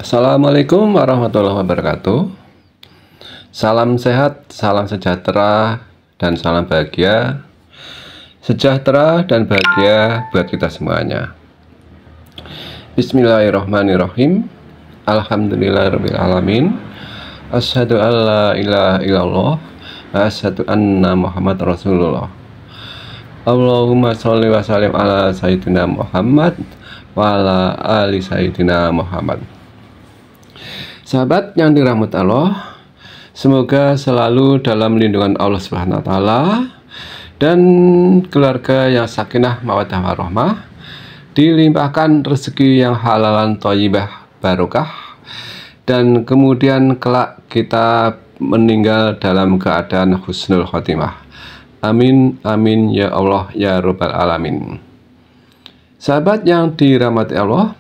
Assalamualaikum warahmatullahi wabarakatuh. Salam sehat, salam sejahtera, dan salam bahagia. Sejahtera dan bahagia buat kita semuanya. Bismillahirrahmanirrahim. Alhamdulillahirrahmanirrahim. Asyhadu an la ilaha illallah wa asyhadu anna Muhammad Rasulullah. Allahumma sholli wa sallim ala Sayyidina Muhammad wa ala ali Sayyidina Muhammad. Sahabat yang dirahmati Allah, semoga selalu dalam lindungan Allah Subhanahu wa taala dan keluarga yang sakinah mawaddah warahmah, dilimpahkan rezeki yang halalan thayyibah barokah, dan kemudian kelak kita meninggal dalam keadaan husnul khotimah. Amin amin ya Allah ya rabbal alamin. Sahabat yang dirahmati Allah,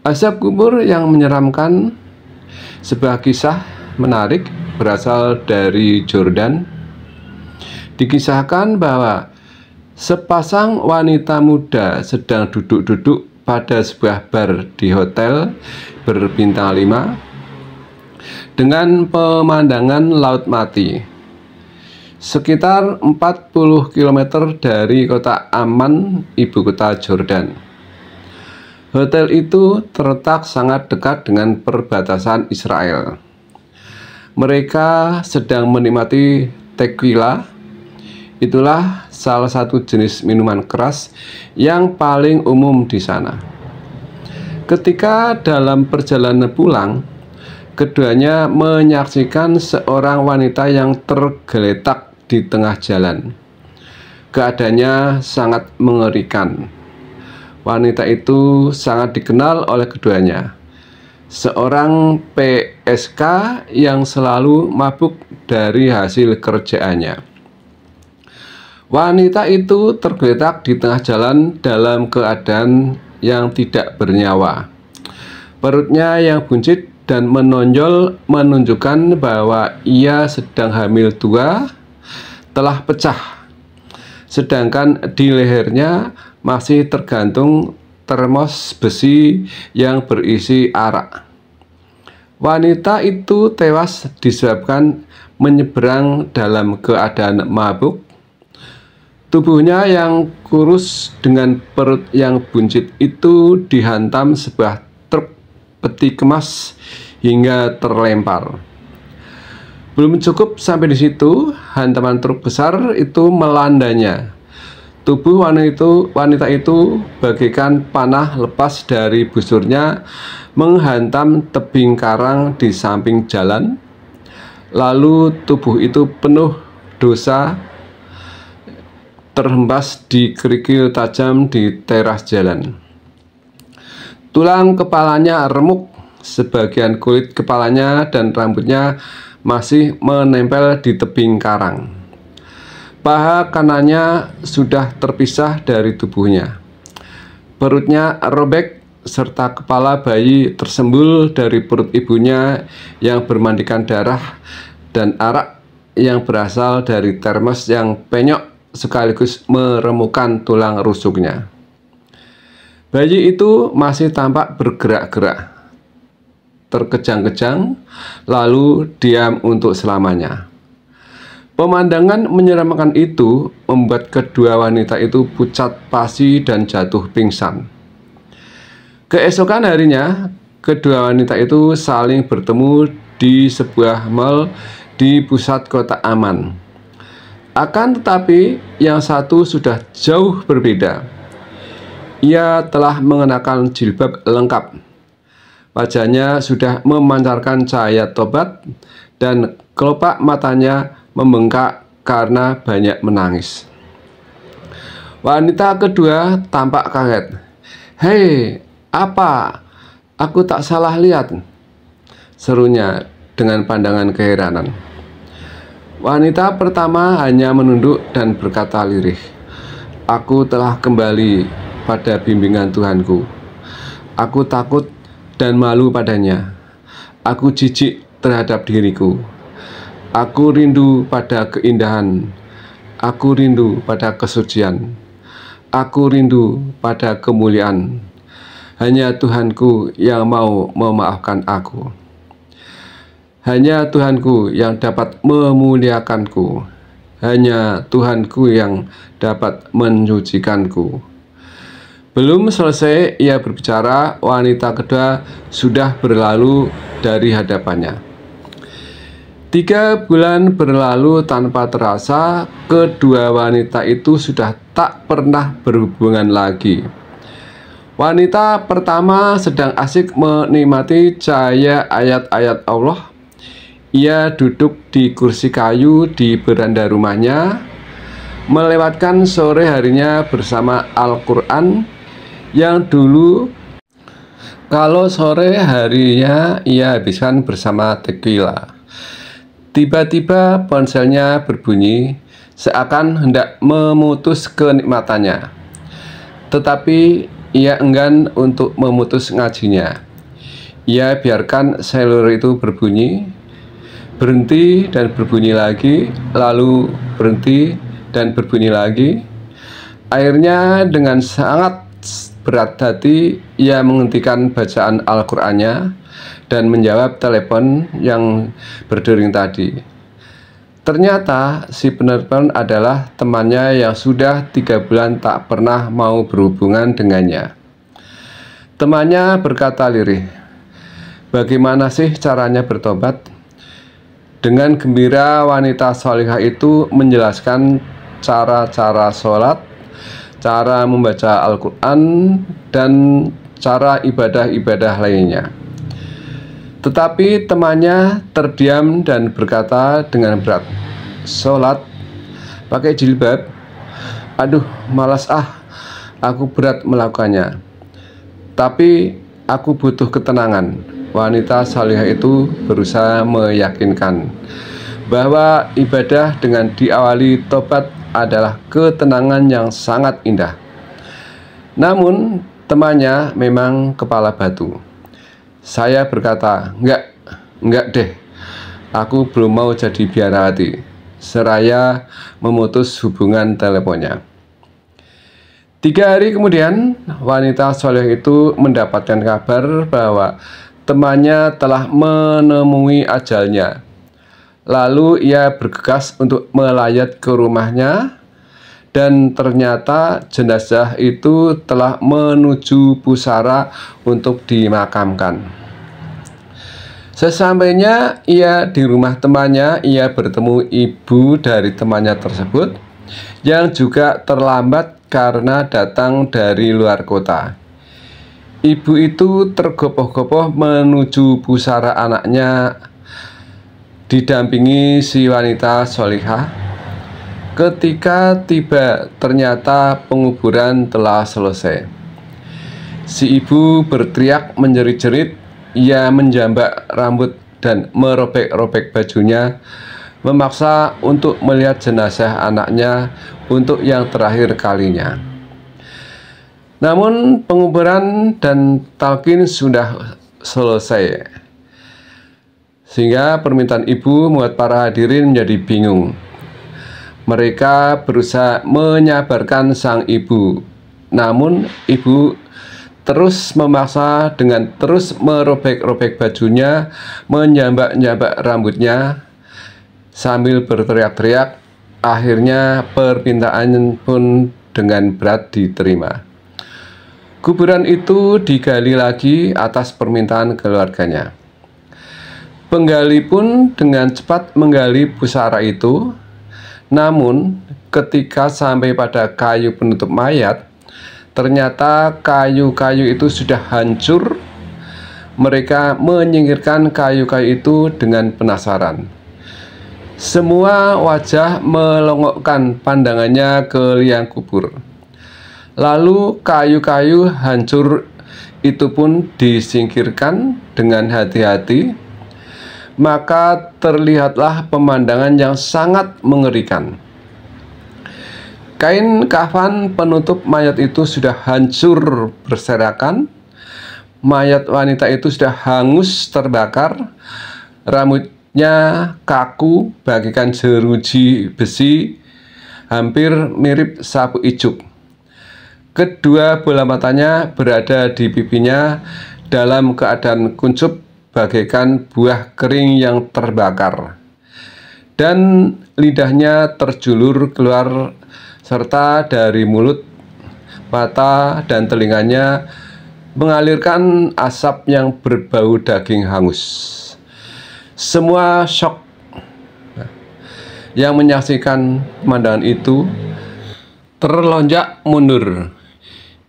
azab kubur yang menyeramkan, sebuah kisah menarik berasal dari Jordan. Dikisahkan bahwa sepasang wanita muda sedang duduk-duduk pada sebuah bar di hotel berbintang 5 dengan pemandangan laut mati, sekitar 40 km dari kota Amman, ibu kota Jordan. Hotel itu terletak sangat dekat dengan perbatasan Israel. Mereka sedang menikmati tequila. Itulah salah satu jenis minuman keras yang paling umum di sana. Ketika dalam perjalanan pulang, keduanya menyaksikan seorang wanita yang tergeletak di tengah jalan. Keadaannya sangat mengerikan. Wanita itu sangat dikenal oleh keduanya, seorang PSK yang selalu mabuk dari hasil kerjaannya. Wanita itu tergeletak di tengah jalan dalam keadaan yang tidak bernyawa. Perutnya yang buncit dan menonjol menunjukkan bahwa ia sedang hamil 2 telah pecah, sedangkan di lehernya masih tergantung termos besi yang berisi arak. Wanita itu tewas disebabkan menyeberang dalam keadaan mabuk. Tubuhnya yang kurus dengan perut yang buncit itu dihantam sebuah truk peti kemas hingga terlempar. Belum cukup sampai di situ, hantaman truk besar itu melandanya. Tubuh wanita itu bagaikan panah lepas dari busurnya menghantam tebing karang di samping jalan. Lalu tubuh itu penuh dosa terhempas di kerikil tajam di teras jalan. Tulang kepalanya remuk, sebagian kulit kepalanya dan rambutnya masih menempel di tebing karang. Paha kanannya sudah terpisah dari tubuhnya. Perutnya robek serta kepala bayi tersembul dari perut ibunya yang bermandikan darah dan arak yang berasal dari termos yang penyok sekaligus meremukkan tulang rusuknya. Bayi itu masih tampak bergerak-gerak, terkejang-kejang, lalu diam untuk selamanya. Pemandangan menyeramkan itu membuat kedua wanita itu pucat pasi dan jatuh pingsan. Keesokan harinya, kedua wanita itu saling bertemu di sebuah mal di pusat kota Amman. Akan tetapi, yang satu sudah jauh berbeda. Ia telah mengenakan jilbab lengkap. Wajahnya sudah memancarkan cahaya tobat dan kelopak matanya membengkak karena banyak menangis. Wanita kedua tampak kaget. "Hei, apa? Aku tak salah lihat?" serunya dengan pandangan keheranan. Wanita pertama hanya menunduk dan berkata lirih, "Aku telah kembali pada bimbingan Tuhanku. Aku takut dan malu padanya. Aku jijik terhadap diriku. Aku rindu pada keindahan. Aku rindu pada kesucian. Aku rindu pada kemuliaan. hanya Tuhanku yang mau memaafkan aku. Hanya Tuhanku yang dapat memuliakanku. Hanya Tuhanku yang dapat menyucikanku. Belum selesai ia berbicara, wanita kedua sudah berlalu dari hadapannya. 3 bulan berlalu tanpa terasa, kedua wanita itu sudah tak pernah berhubungan lagi. Wanita pertama sedang asik menikmati cahaya ayat-ayat Allah. Ia duduk di kursi kayu di beranda rumahnya, melewatkan sore harinya bersama Al-Quran yang dulu kalau sore harinya ia habiskan bersama tequila. Tiba-tiba ponselnya berbunyi seakan hendak memutus kenikmatannya, tetapi ia enggan untuk memutus ngajinya. Ia biarkan seluler itu berbunyi, berhenti dan berbunyi lagi, lalu berhenti dan berbunyi lagi. Akhirnya dengan sangat berat hati ia menghentikan bacaan Al-Qur'annya dan menjawab telepon yang berdering tadi. Ternyata si penelpon adalah temannya yang sudah 3 bulan tak pernah mau berhubungan dengannya. Temannya berkata lirih, "Bagaimana sih caranya bertobat?" Dengan gembira wanita salihah itu menjelaskan cara-cara sholat, cara membaca Al-Quran, dan cara ibadah-ibadah lainnya. Tetapi temannya terdiam dan berkata dengan berat, "Sholat pakai jilbab? Aduh, malas aku berat melakukannya. Tapi aku butuh ketenangan." Wanita salihah itu berusaha meyakinkan bahwa ibadah dengan diawali tobat adalah ketenangan yang sangat indah. Namun temannya memang kepala batu. Saya berkata, enggak deh, aku belum mau jadi biara hati, seraya memutus hubungan teleponnya. 3 hari kemudian, wanita soleh itu mendapatkan kabar bahwa temannya telah menemui ajalnya. Lalu ia bergegas untuk melayat ke rumahnya, dan ternyata jenazah itu telah menuju pusara untuk dimakamkan. Sesampainya ia di rumah temannya, ia bertemu ibu dari temannya tersebut yang juga terlambat karena datang dari luar kota. Ibu itu tergopoh-gopoh menuju pusara anaknya didampingi si wanita solihah. Ketika tiba, ternyata penguburan telah selesai. Si ibu berteriak menjerit-jerit, ia menjambak rambut dan merobek-robek bajunya, memaksa untuk melihat jenazah anaknya untuk yang terakhir kalinya. Namun penguburan dan talqin sudah selesai, sehingga permintaan ibu membuat para hadirin menjadi bingung. Mereka berusaha menyabarkan sang ibu, namun ibu terus memaksa dengan terus merobek-robek bajunya, menjambak-jambak rambutnya sambil berteriak-teriak. Akhirnya permintaan pun dengan berat diterima. Kuburan itu digali lagi atas permintaan keluarganya. Penggali pun dengan cepat menggali pusara itu. Namun ketika sampai pada kayu penutup mayat, ternyata kayu-kayu itu sudah hancur. Mereka menyingkirkan kayu-kayu itu dengan penasaran. Semua wajah melongokkan pandangannya ke liang kubur. Lalu kayu-kayu hancur itu pun disingkirkan dengan hati-hati. Maka terlihatlah pemandangan yang sangat mengerikan. Kain kafan penutup mayat itu sudah hancur berserakan. Mayat wanita itu sudah hangus terbakar. Rambutnya kaku bagaikan jeruji besi, hampir mirip sapu ijuk. Kedua bola matanya berada di pipinya dalam keadaan kuncup bagaikan buah kering yang terbakar, dan lidahnya terjulur keluar serta dari mulut, mata, dan telinganya mengalirkan asap yang berbau daging hangus. Semua syok yang menyaksikan pemandangan itu terlonjak mundur.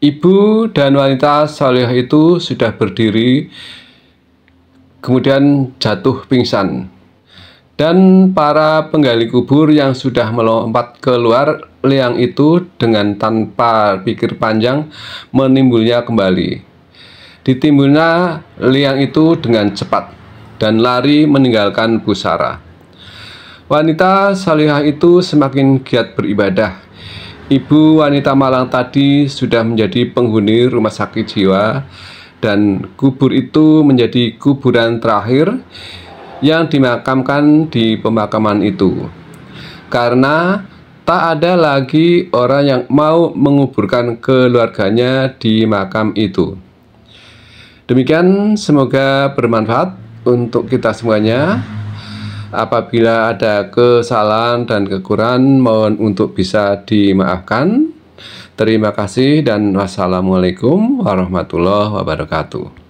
Ibu dan wanita salehah itu sudah berdiri, kemudian jatuh pingsan. Dan para penggali kubur yang sudah melompat keluar liang itu dengan tanpa pikir panjang menimbulnya kembali. Ditimbulnya liang itu dengan cepat dan lari meninggalkan pusara. Wanita salehah itu semakin giat beribadah. Ibu wanita malang tadi sudah menjadi penghuni rumah sakit jiwa, dan kubur itu menjadi kuburan terakhir yang dimakamkan di pemakaman itu, karena tak ada lagi orang yang mau menguburkan keluarganya di makam itu. Demikian, semoga bermanfaat untuk kita semuanya. Apabila ada kesalahan dan kekurangan, mohon untuk bisa dimaafkan. Terima kasih dan wassalamualaikum warahmatullahi wabarakatuh.